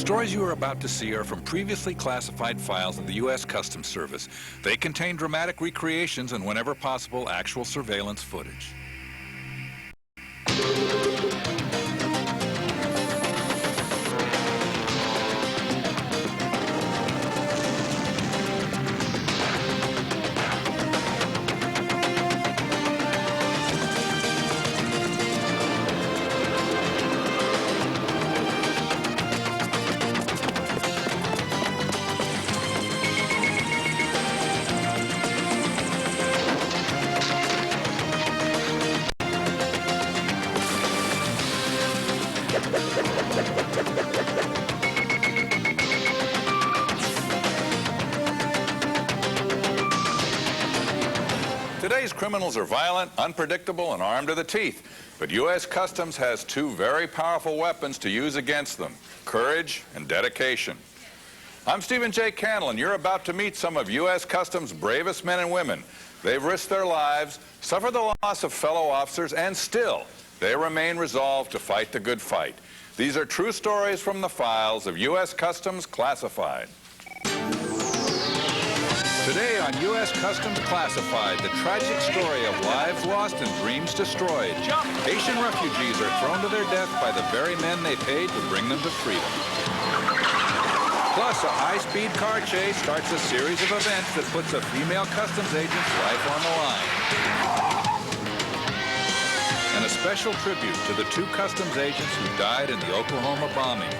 stories you are about to see are from previously classified files of the U.S. Customs Service. They contain dramatic recreations and, whenever possible, actual surveillance footage. Today's criminals are violent, unpredictable, and armed to the teeth. But U.S. Customs has two very powerful weapons to use against them: courage and dedication. I'm Stephen J. Candle, and you're about to meet some of U.S. Customs' bravest men and women. They've risked their lives, suffered the loss of fellow officers, and still, they remain resolved to fight the good fight. These are true stories from the files of U.S. Customs Classified. Today on U.S. Customs Classified, the tragic story of lives lost and dreams destroyed. Haitian refugees are thrown to their death by the very men they paid to bring them to freedom. Plus, a high-speed car chase starts a series of events that puts a female customs agent's life on the line. And a special tribute to the two customs agents who died in the Oklahoma bombing,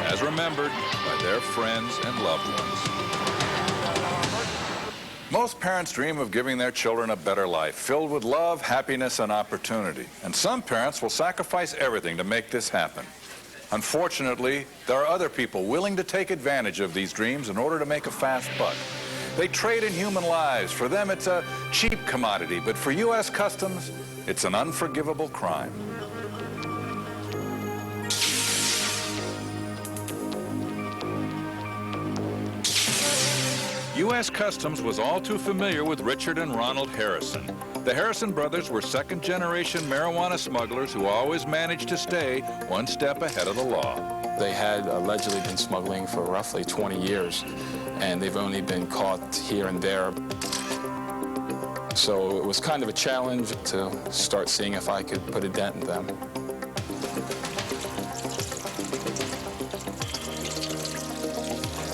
as remembered by their friends and loved ones. Most parents dream of giving their children a better life, filled with love, happiness, and opportunity. And some parents will sacrifice everything to make this happen. Unfortunately, there are other people willing to take advantage of these dreams in order to make a fast buck. They trade in human lives. For them, it's a cheap commodity, but for U.S. Customs, it's an unforgivable crime. U.S. Customs was all too familiar with Richard and Ronald Harrison. The Harrison brothers were second-generation marijuana smugglers who always managed to stay one step ahead of the law. They had allegedly been smuggling for roughly 20 years, and they've only been caught here and there. So it was kind of a challenge to start seeing if I could put a dent in them.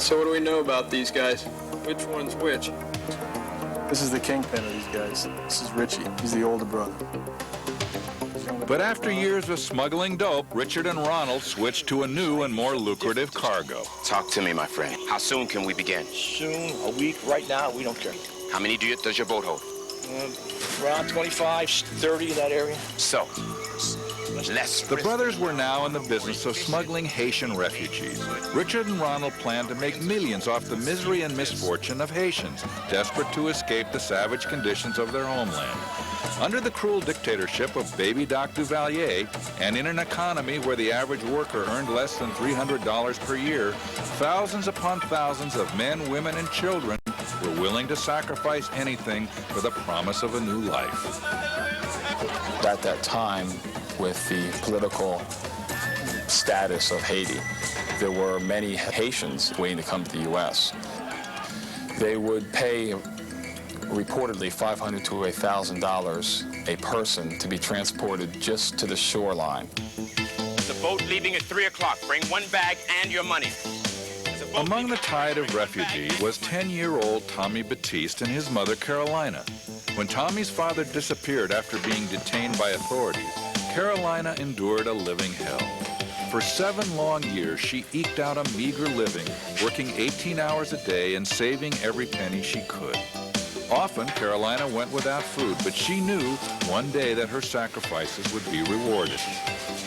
So what do we know about these guys? Which one's which? This is the kingpin of these guys. This is Richie. He's the older brother. But after years of smuggling dope, Richard and Ronald switched to a new and more lucrative cargo. Talk to me, my friend. How soon can we begin? Soon, a week, right now, we don't care. How many does your boat hold? Around 25, 30 in that area. So, let's... The brothers were now in the business of smuggling Haitian refugees. Richard and Ronald planned to make millions off the misery and misfortune of Haitians, desperate to escape the savage conditions of their homeland. Under the cruel dictatorship of Baby Doc Duvalier, and in an economy where the average worker earned less than $300 per year, thousands upon thousands of men, women, and children were willing to sacrifice anything for the promise of a new life. At that time, with the political status of Haiti, there were many Haitians waiting to come to the U.S. They would pay reportedly $500 to $1,000 a person to be transported just to the shoreline. The boat leaving at 3 o'clock. Bring one bag and your money. Among the tide of refugees was 10-year-old Tommy Batiste and his mother, Carolina. When Tommy's father disappeared after being detained by authorities, Carolina endured a living hell. For 7 long years, she eked out a meager living, working 18 hours a day and saving every penny she could. Often, Carolina went without food, but she knew one day that her sacrifices would be rewarded.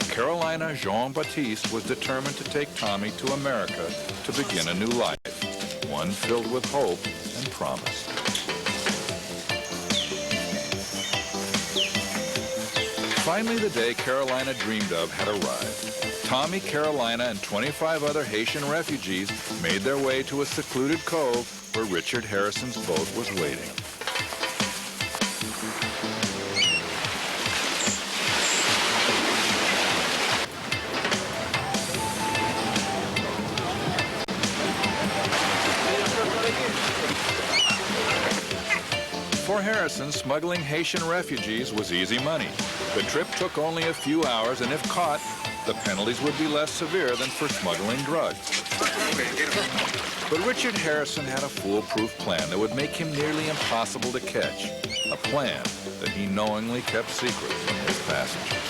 Carolina Jean-Baptiste was determined to take Tommy to America to begin a new life, one filled with hope and promise. Finally, the day Carolina dreamed of had arrived. Tommy, Carolina, and 25 other Haitian refugees made their way to a secluded cove where Richard Harrison's boat was waiting. For Harrison, smuggling Haitian refugees was easy money. The trip took only a few hours, and if caught, the penalties would be less severe than for smuggling drugs. But Richard Harrison had a foolproof plan that would make him nearly impossible to catch. A plan that he knowingly kept secret from his passengers.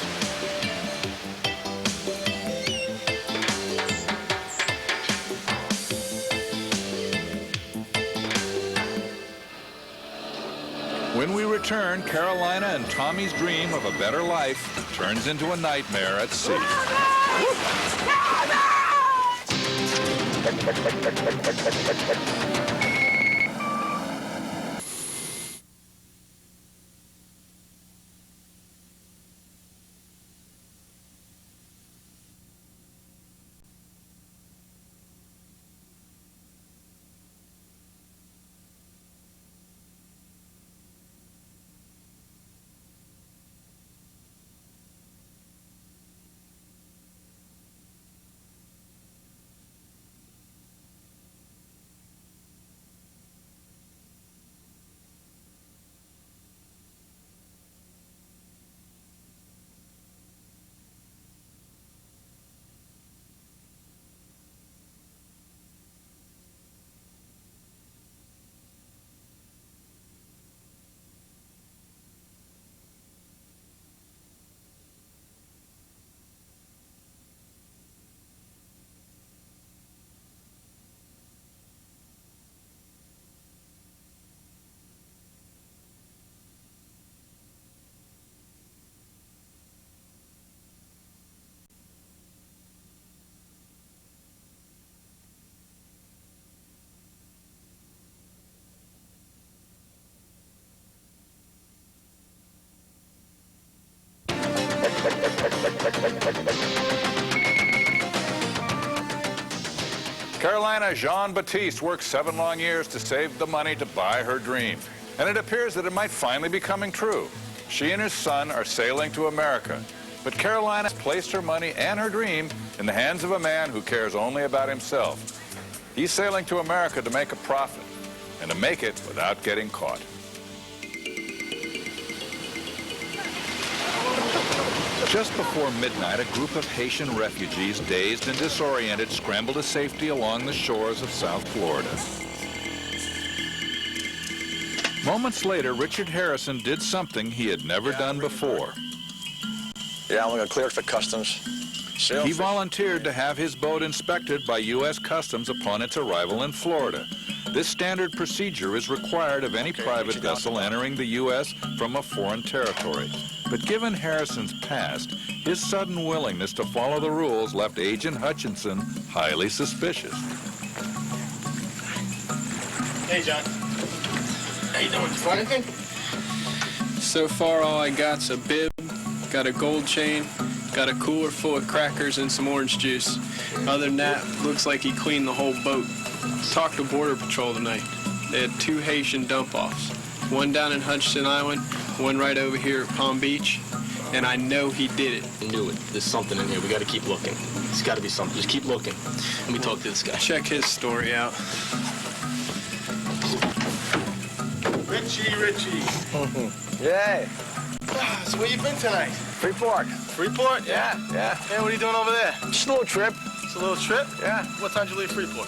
When we return, Carolina and Tommy's dream of a better life turns into a nightmare at sea. Carolina Jean-Baptiste worked 7 long years to save the money to buy her dream. And it appears that it might finally be coming true. She and her son are sailing to America. But Carolina has placed her money and her dream in the hands of a man who cares only about himself. He's sailing to America to make a profit, and to make it without getting caught. Just before midnight, a group of Haitian refugees, dazed and disoriented, scrambled to safety along the shores of South Florida. Moments later, Richard Harrison did something he had never done before. Yeah, I'm going to clear it for customs. He volunteered to have his boat inspected by U.S. Customs upon its arrival in Florida. This standard procedure is required of any private vessel entering the U.S. from a foreign territory. But given Harrison's past, his sudden willingness to follow the rules left Agent Hutchinson highly suspicious. Hey, John. How you doing? You find anything? So far, all I got's a bib, got a gold chain, got a cooler full of crackers and some orange juice. Other than that, looks like he cleaned the whole boat. Talked to Border Patrol tonight. They had 2 Haitian dump-offs. One down in Hutchinson Island, one right over here at Palm Beach. And I know he did it. I knew it. There's something in here. We got to keep looking. There's got to be something. Just keep looking. Let me talk to this guy. Check his story out. Richie. Yay. So where you been tonight? Freeport. Freeport? Yeah. Hey, what are you doing over there? Just a little trip. It's a little trip? Yeah. What time did you leave Freeport?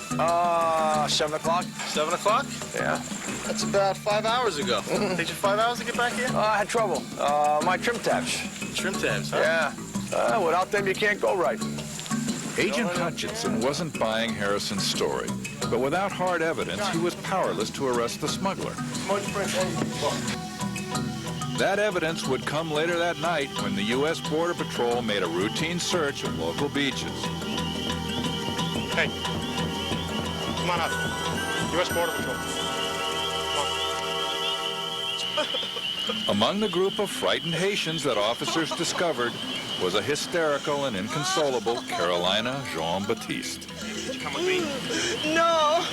7 o'clock. 7 o'clock? Yeah. That's about 5 hours ago. Takes you 5 hours to get back here? I had trouble. My trim tabs. Trim tabs, huh? Yeah. Without them, you can't go right. Agent Hutchinson wasn't buying Harrison's story, but without hard evidence, he was powerless to arrest the smuggler. That evidence would come later that night when the U.S. Border Patrol made a routine search of local beaches. Hey, come on up. U.S. Border Patrol. Among the group of frightened Haitians that officers discovered was a hysterical and inconsolable Carolina Jean-Baptiste. Come with me. No!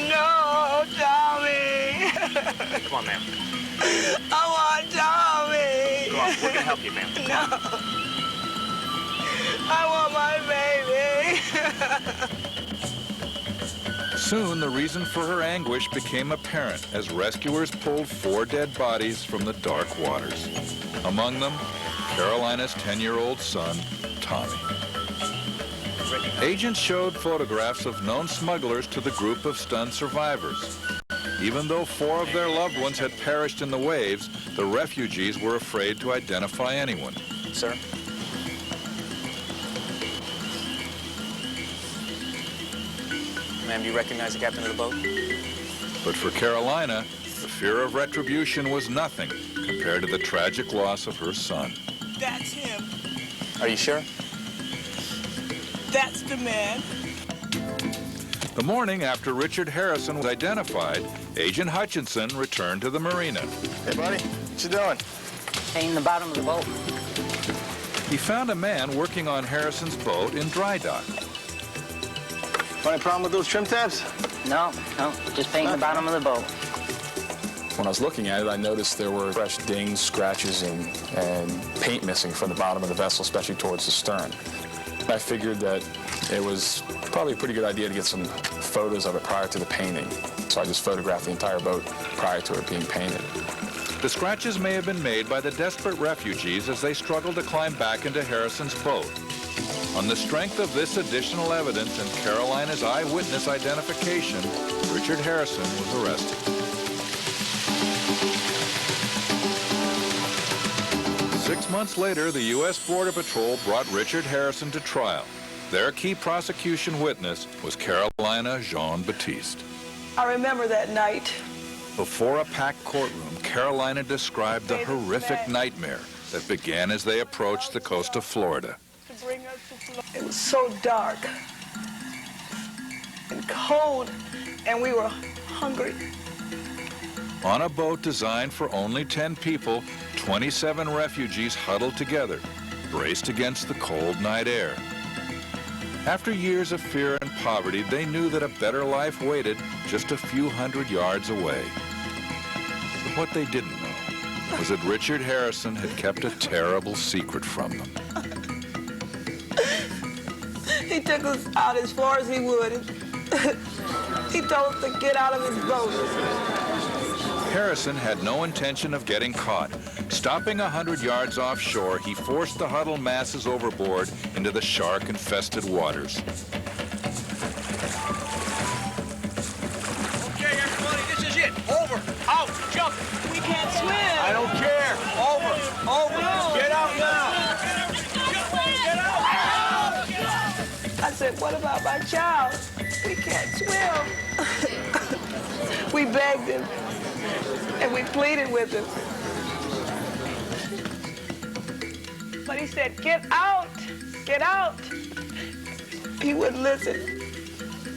No, Tommy! Come on, ma'am. I want Tommy! Come on, we're gonna help you, ma'am. No! I want my baby! Soon, the reason for her anguish became apparent as rescuers pulled 4 dead bodies from the dark waters. Among them, Carolina's 10-year-old son, Tommy. Agents showed photographs of known smugglers to the group of stunned survivors. Even though 4 of their loved ones had perished in the waves, the refugees were afraid to identify anyone. Sir? Ma'am, do you recognize the captain of the boat? But for Carolina, the fear of retribution was nothing compared to the tragic loss of her son. That's him. Are you sure? That's the man. The morning after Richard Harrison was identified, Agent Hutchinson returned to the marina. Hey, buddy, what you doing? Painting the bottom of the boat. He found a man working on Harrison's boat in dry dock. Any problem with those trim tabs? No, just painting the bottom of the boat. When I was looking at it, I noticed there were fresh dings, scratches, and paint missing from the bottom of the vessel, especially towards the stern. I figured that it was probably a pretty good idea to get some photos of it prior to the painting. So I just photographed the entire boat prior to it being painted. The scratches may have been made by the desperate refugees as they struggled to climb back into Harrison's boat. On the strength of this additional evidence and Carolina's eyewitness identification, Richard Harrison was arrested. 6 months later, the U.S. Border Patrol brought Richard Harrison to trial. Their key prosecution witness was Carolina Jean-Baptiste. I remember that night. Before a packed courtroom, Carolina described the horrific nightmare that began as they approached the coast of Florida. It was so dark and cold, and we were hungry. On a boat designed for only 10 people, 27 refugees huddled together, braced against the cold night air. After years of fear and poverty, they knew that a better life waited just a few hundred yards away. But what they didn't know was that Richard Harrison had kept a terrible secret from them. He took us out as far as he would. He told us to get out of his boat. Harrison had no intention of getting caught. Stopping 100 yards offshore, he forced the huddled masses overboard into the shark-infested waters. Okay, everybody, this is it. Over, out, jump. We can't swim. I don't care. Over. Get out now. I said, what about my child? We can't swim. We begged him, and we pleaded with him. But he said, get out, get out. He wouldn't listen.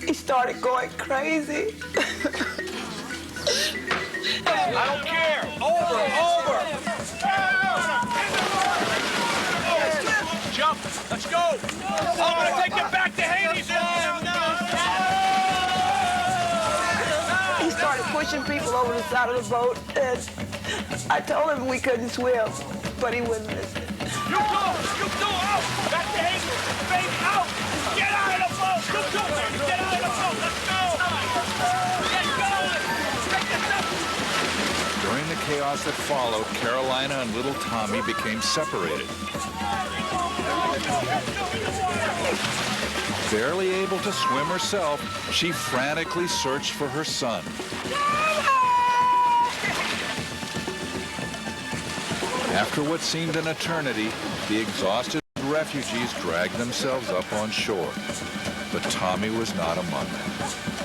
He started going crazy. I don't care. Over. Jump. Let's go. I'm going to take you back to Hades. He started pushing people over the side of the boat, and I told him we couldn't swim, but he wouldn't listen. You two, out. Back to Hades. Baby, out. Get out of the boat. You two, baby, get out of the boat. Let's go. Get going. Take this up. During the chaos that followed, Carolina and little Tommy became separated. Barely able to swim herself, she frantically searched for her son. After what seemed an eternity, the exhausted refugees dragged themselves up on shore. But Tommy was not among them.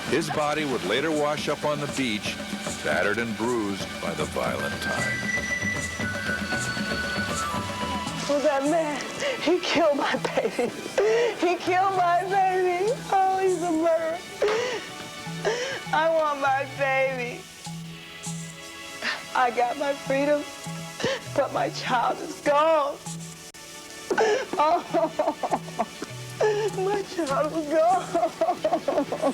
His body would later wash up on the beach, battered and bruised by the violent tide. Oh, that man, he killed my baby. He killed my baby. Oh, he's a murderer. I want my baby. I got my freedom, but my child is gone. Oh, my child is gone.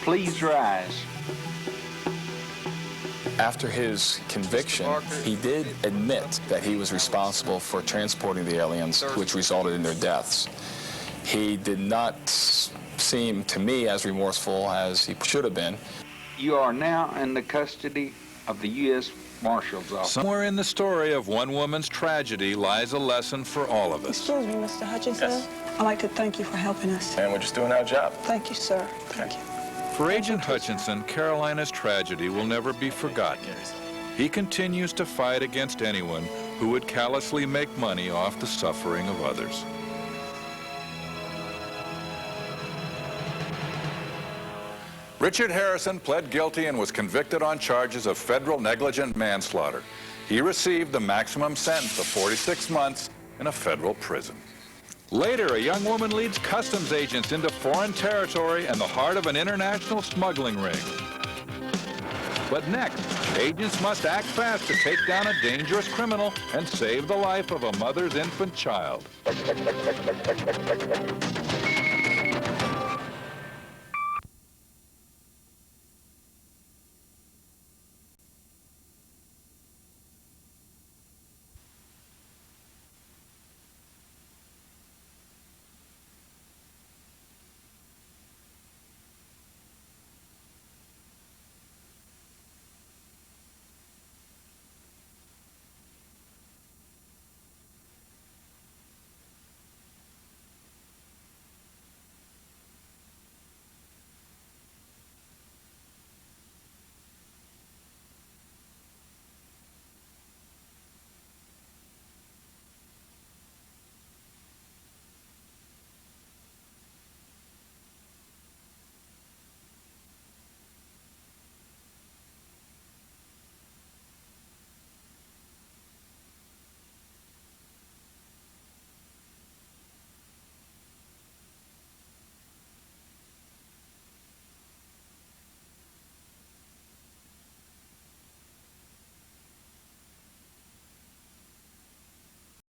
Please rise. After his conviction, he did admit that he was responsible for transporting the aliens, which resulted in their deaths. He did not seem to me as remorseful as he should have been. You are now in the custody of the U.S. Marshal's Office. Somewhere in the story of one woman's tragedy lies a lesson for all of us. Excuse me, Mr. Hutchinson. Yes. I'd like to thank you for helping us. And we're just doing our job. Thank you, sir. Thank you. For Agent Hutchinson, Carolina's tragedy will never be forgotten. He continues to fight against anyone who would callously make money off the suffering of others. Richard Harrison pled guilty and was convicted on charges of federal negligent manslaughter. He received the maximum sentence of 46 months in a federal prison. Later, a young woman leads customs agents into foreign territory and the heart of an international smuggling ring. But next, agents must act fast to take down a dangerous criminal and save the life of a mother's infant child.